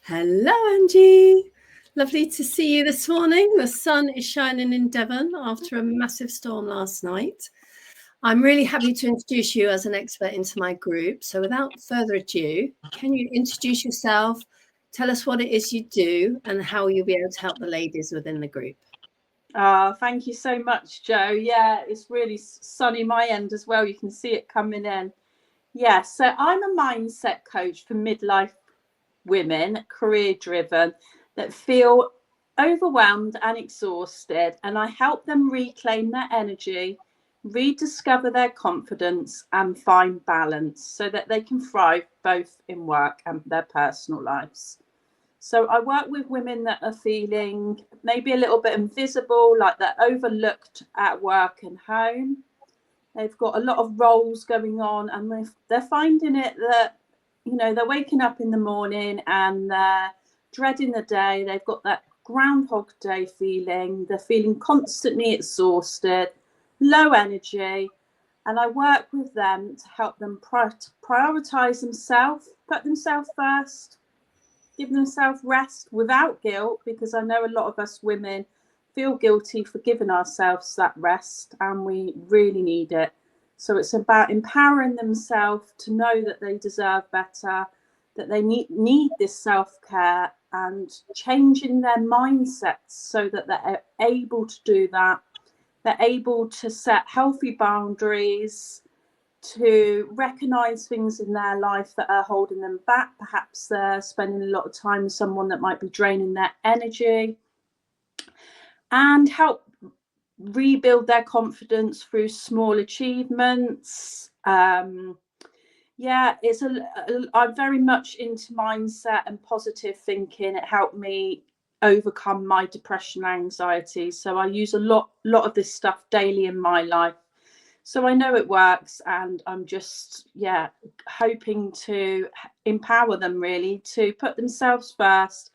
Hello, Angie. Lovely to see you this morning. The sun is shining in Devon after a massive storm last night. I'm really happy to introduce you as an expert into my group. So without further ado, can you introduce yourself, tell us what it is you do and how you'll be able to help the ladies within the group? Thank you so much, Joe. Yeah, it's really sunny my end as well. You can see it coming in. Yeah, so I'm a mindset coach for midlife women, career driven, that feel overwhelmed and exhausted. And I help them reclaim their energy, rediscover their confidence, and find balance so that they can thrive both in work and their personal lives. So I work with women that are feeling maybe a little bit invisible, like they're overlooked at work and home. They've got a lot of roles going on, and they're finding it that, they're waking up in the morning and they're dreading the day. They've got that Groundhog Day feeling. They're feeling constantly exhausted, low energy. And I work with them to help them prioritize themselves, put themselves first, give themselves rest without guilt, because I know a lot of us women feel guilty for giving ourselves that rest, and we really need it. So it's about empowering themselves to know that they deserve better, that they need this self-care, and changing their mindsets so that they're able to do that. They're able to set healthy boundaries, to recognize things in their life that are holding them back. Perhaps they're spending a lot of time with someone that might be draining their energy, and help rebuild their confidence through small achievements. I'm very much into mindset and positive thinking. It helped me overcome my depression and anxiety. So I use a lot of this stuff daily in my life. So I know it works, and I'm just, hoping to empower them really to put themselves first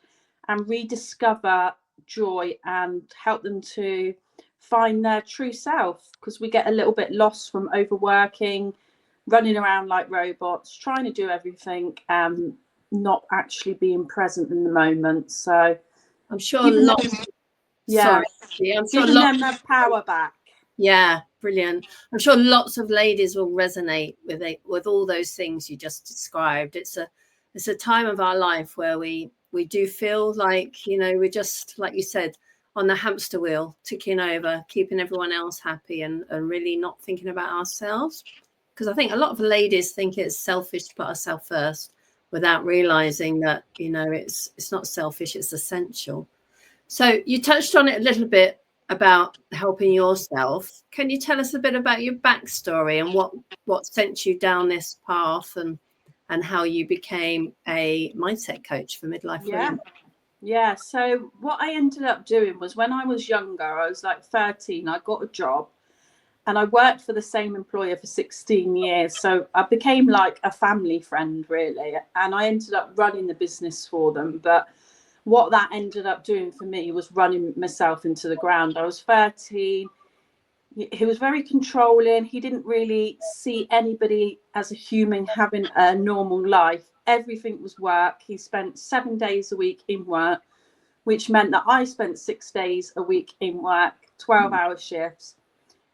and rediscover joy, and help them to find their true self, because we get a little bit lost from overworking, running around like robots, trying to do everything, not actually being present in the moment. So I'm sure giving them their power back. Yeah, brilliant. I'm sure lots of ladies will resonate with all those things you just described. It's a time of our life where we do feel like, we're just, like you said, on the hamster wheel, ticking over, keeping everyone else happy, and really not thinking about ourselves. Because I think a lot of ladies think it's selfish to put ourselves first without realizing that, it's not selfish, it's essential. So you touched on it a little bit about helping yourself. Can you tell us a bit about your backstory and what sent you down this path, and how you became a mindset coach for midlife women? Yeah. So what I ended up doing was, when I was younger, I was like 13, I got a job, and I worked for the same employer for 16 years. So I became like a family friend, really. And I ended up running the business for them. But what that ended up doing for me was running myself into the ground. I was 13. He was very controlling. He didn't really see anybody as a human having a normal life. Everything was work. He spent 7 days a week in work, which meant that I spent 6 days a week in work, 12-hour shifts.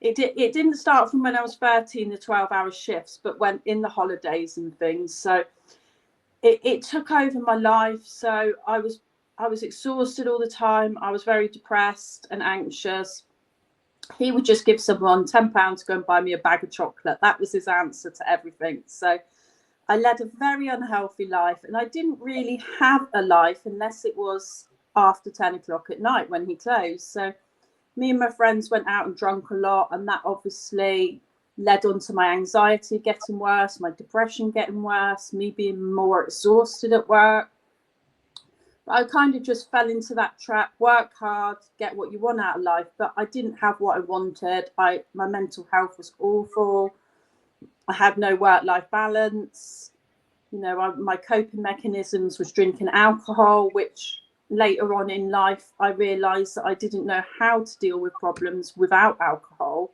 It didn't start from when I was 13, the 12-hour shifts, but when in the holidays and things. So it took over my life. So I was exhausted all the time. I was very depressed and anxious. He would just give someone £10 to go and buy me a bag of chocolate. That was his answer to everything. So I led a very unhealthy life, and I didn't really have a life unless it was after 10 o'clock at night when he closed. So me and my friends went out and drank a lot, and that obviously led on to my anxiety getting worse, my depression getting worse, me being more exhausted at work. But I kind of just fell into that trap: work hard, get what you want out of life. But I didn't have what I wanted. My mental health was awful. I had no work-life balance. My coping mechanisms was drinking alcohol, which later on in life I realized that I didn't know how to deal with problems without alcohol.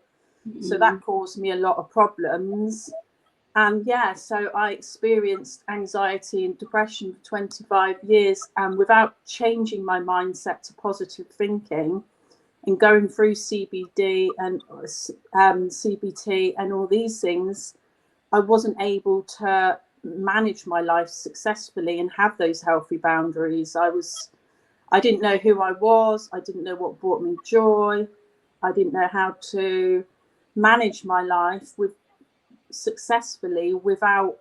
So that caused me a lot of problems. And yeah, so I experienced anxiety and depression for 25 years, and without changing my mindset to positive thinking and going through CBD and CBT and all these things, I wasn't able to manage my life successfully and have those healthy boundaries. I didn't know who I was. I didn't know what brought me joy. I didn't know how to manage my life successfully without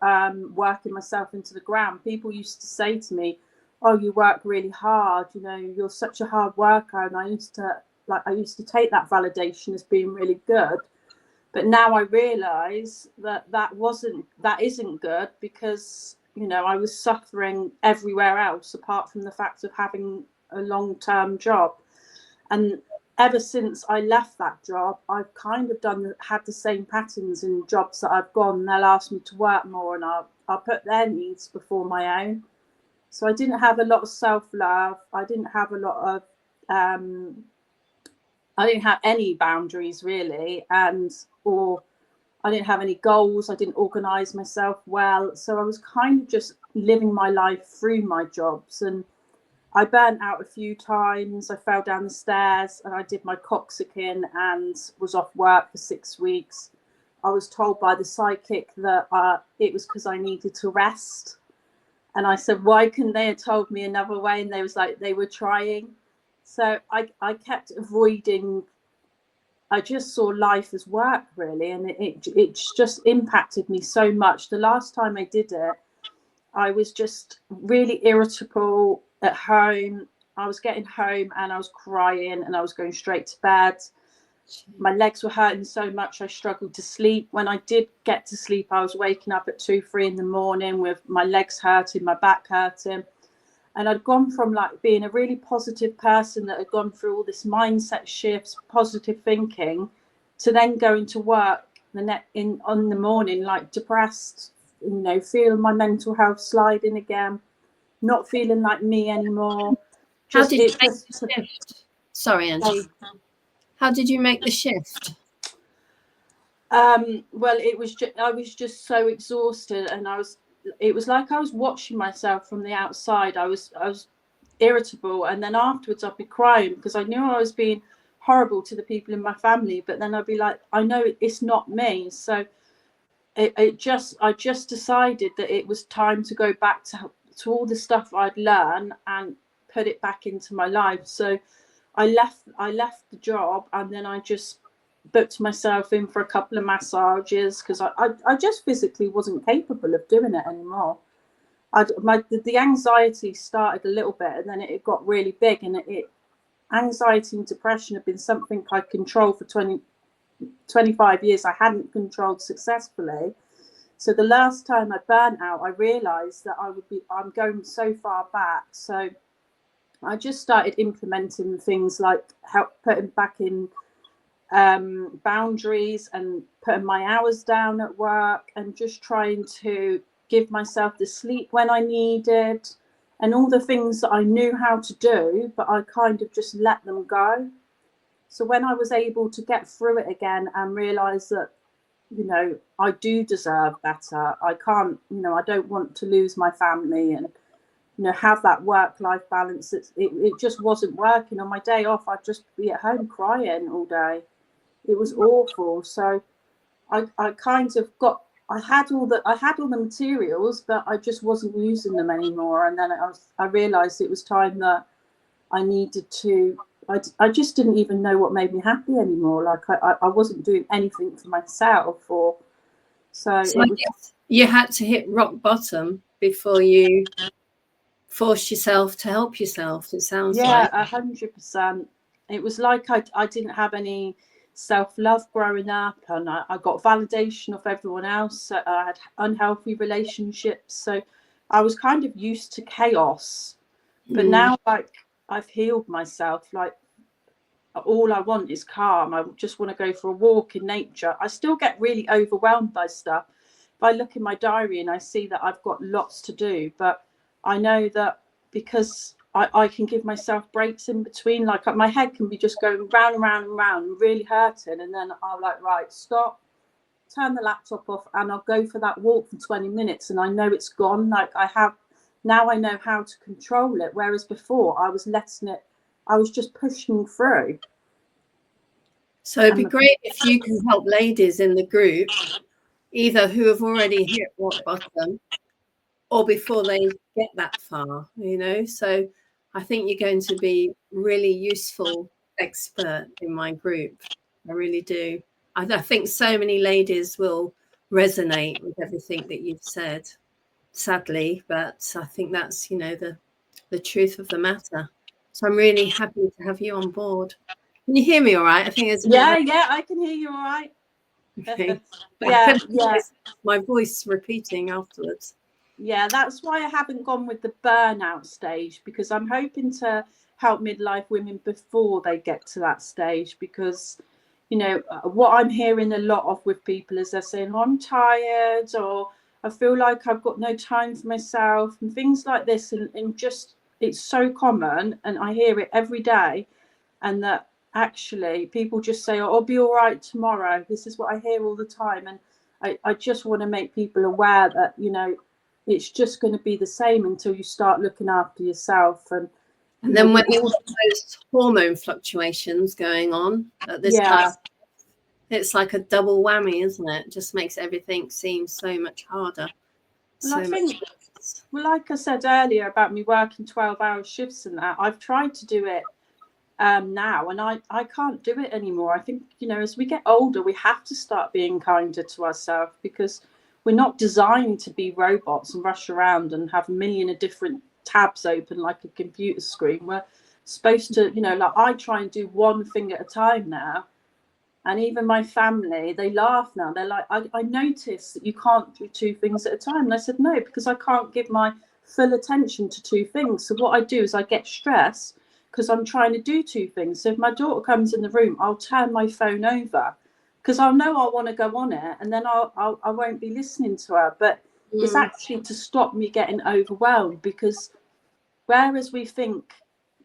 working myself into the ground. People used to say to me, "Oh, you work really hard. You know, you're such a hard worker." And I used to take that validation as being really good. But now I realise that that isn't good, because you know I was suffering everywhere else apart from the fact of having a long-term job. And ever since I left that job, I've kind of had the same patterns in jobs that I've gone. They'll ask me to work more, and I'll put their needs before my own. So I didn't have a lot of self-love. I didn't have a lot of I didn't have any boundaries really, or I didn't have any goals. I didn't organise myself well. So I was kind of just living my life through my jobs, and I burnt out a few times. I fell down the stairs and I did my coccygeal and was off work for 6 weeks. I was told by the psychic that it was because I needed to rest. And I said, why couldn't they have told me another way? And they was like, they were trying. So I kept avoiding. I just saw life as work really. And it just impacted me so much. The last time I did it, I was just really irritable at home. I was getting home and I was crying and I was going straight to bed. My legs were hurting so much I struggled to sleep. When I did get to sleep, I was waking up at 2-3 in the morning with my legs hurting, my back hurting. And I'd gone from like being a really positive person that had gone through all this mindset shifts, positive thinking, to then going to work on the morning like depressed, you know, feeling my mental health sliding again, not feeling like me anymore. How did you make the shift? Sorry, Angie. How did you make the shift? Well, I was just so exhausted, and it was like I was watching myself from the outside. I was irritable, and then afterwards I'd be crying because I knew I was being horrible to the people in my family, but then I'd be like, I know it's not me. So I just decided that it was time to go back to all the stuff I'd learned and put it back into my life. So I left the job, and then I just booked myself in for a couple of massages because I just physically wasn't capable of doing it anymore. The anxiety started a little bit, and then it got really big, and anxiety and depression have been something I controlled for 25 years. I hadn't controlled successfully. So the last time I burnt out, I realized that I'm going so far back. So I just started implementing things like putting back in boundaries and putting my hours down at work, and just trying to give myself the sleep when I needed, and all the things that I knew how to do, but I kind of just let them go. So when I was able to get through it again and realize that, you know, I do deserve better. I can't, you know, I don't want to lose my family and, you know, have that work-life balance. It just wasn't working. On my day off, I'd just be at home crying all day. It was awful. So I kind of I had all the materials, but I just wasn't using them anymore. And then I realized it was time that I needed to. I just didn't even know what made me happy anymore. Like I wasn't doing anything for myself, so you had to hit rock bottom before you forced yourself to help yourself. It sounds like 100%. It was like I didn't have any self-love growing up, and I got validation of everyone else. I had unhealthy relationships, so I was kind of used to chaos. But now, like, I've healed myself. Like, all I want is calm. I just want to go for a walk in nature. I still get really overwhelmed by stuff. If I look in my diary and I see that I've got lots to do, but I know that because I can give myself breaks in between, like my head can be just going round and round and round, really hurting, and then I'm like, right, stop, turn the laptop off, and I'll go for that walk for 20 minutes, and I know it's gone. Like now I know how to control it. Whereas before I was letting it, I was just pushing through. So it'd be great if you can help ladies in the group, either who have already hit rock bottom or before they get that far, you know. So I think you're going to be really useful expert in my group. I really do. I think so many ladies will resonate with everything that you've said, sadly, but I think that's, you know, the truth of the matter. So I'm really happy to have you on board. Can you hear me all right? I think it's yeah, I can hear you all right. Okay. Yeah. My voice repeating afterwards. Yeah, that's why I haven't gone with the burnout stage, because I'm hoping to help midlife women before they get to that stage. Because, you know, what I'm hearing a lot of with people is they're saying, oh, I'm tired, or I feel like I've got no time for myself, and things like this. And just, it's so common, and I hear it every day. And that actually people just say, oh, I'll be all right tomorrow. This is what I hear all the time. And I just want to make people aware that, you know, it's just going to be the same until you start looking after yourself. And then when all those hormone fluctuations going on at this time, it's like a double whammy, isn't it? It just makes everything seem so much harder. Well, I think, well, like I said earlier about me working 12-hour shifts and that, I've tried to do it now, and I can't do it anymore. I think, you know, as we get older, we have to start being kinder to ourselves, because we're not designed to be robots and rush around and have a million of different tabs open like a computer screen. We're supposed to, you know, like I try and do one thing at a time now. And even my family, they laugh now. They're like, I noticed that you can't do two things at a time. And I said, no, because I can't give my full attention to two things. So what I do is I get stressed because I'm trying to do two things. So if my daughter comes in the room, I'll turn my phone over, because I'll know I want to go on it, and then I won't be listening to her. But it's actually to stop me getting overwhelmed, because whereas we think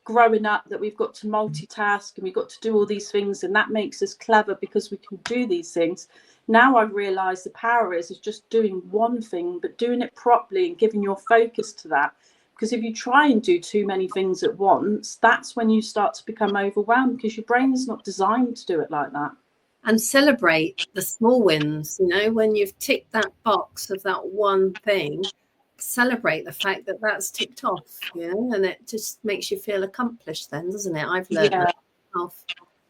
growing up that we've got to multitask and we've got to do all these things, and that makes us clever because we can do these things, now I've realized the power is just doing one thing, but doing it properly and giving your focus to that. Because if you try and do too many things at once, that's when you start to become overwhelmed, because your brain is not designed to do it like that. And celebrate the small wins, you know, when you've ticked that box of that one thing, celebrate the fact that that's ticked off, you know, and it just makes you feel accomplished then, doesn't it? I've learned that myself.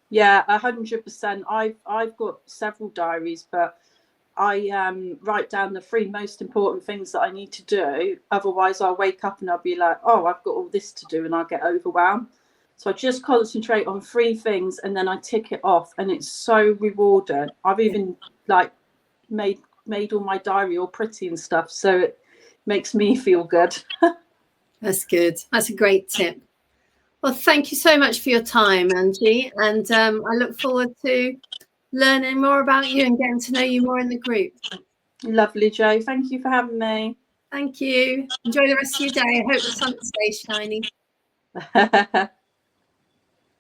Yeah, 100%. I've got several diaries, but I write down the 3 most important things that I need to do. Otherwise, I'll wake up and I'll be like, oh, I've got all this to do, and I'll get overwhelmed. So I just concentrate on 3 things, and then I tick it off, and it's so rewarding. I've even like made all my diary all pretty and stuff, so it makes me feel good. That's good. That's a great tip. Well, thank you so much for your time, Angie, and I look forward to learning more about you and getting to know you more in the group. Lovely, Jo. Thank you for having me. Thank you. Enjoy the rest of your day. I hope the sun stays shiny.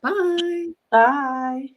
Bye. Bye.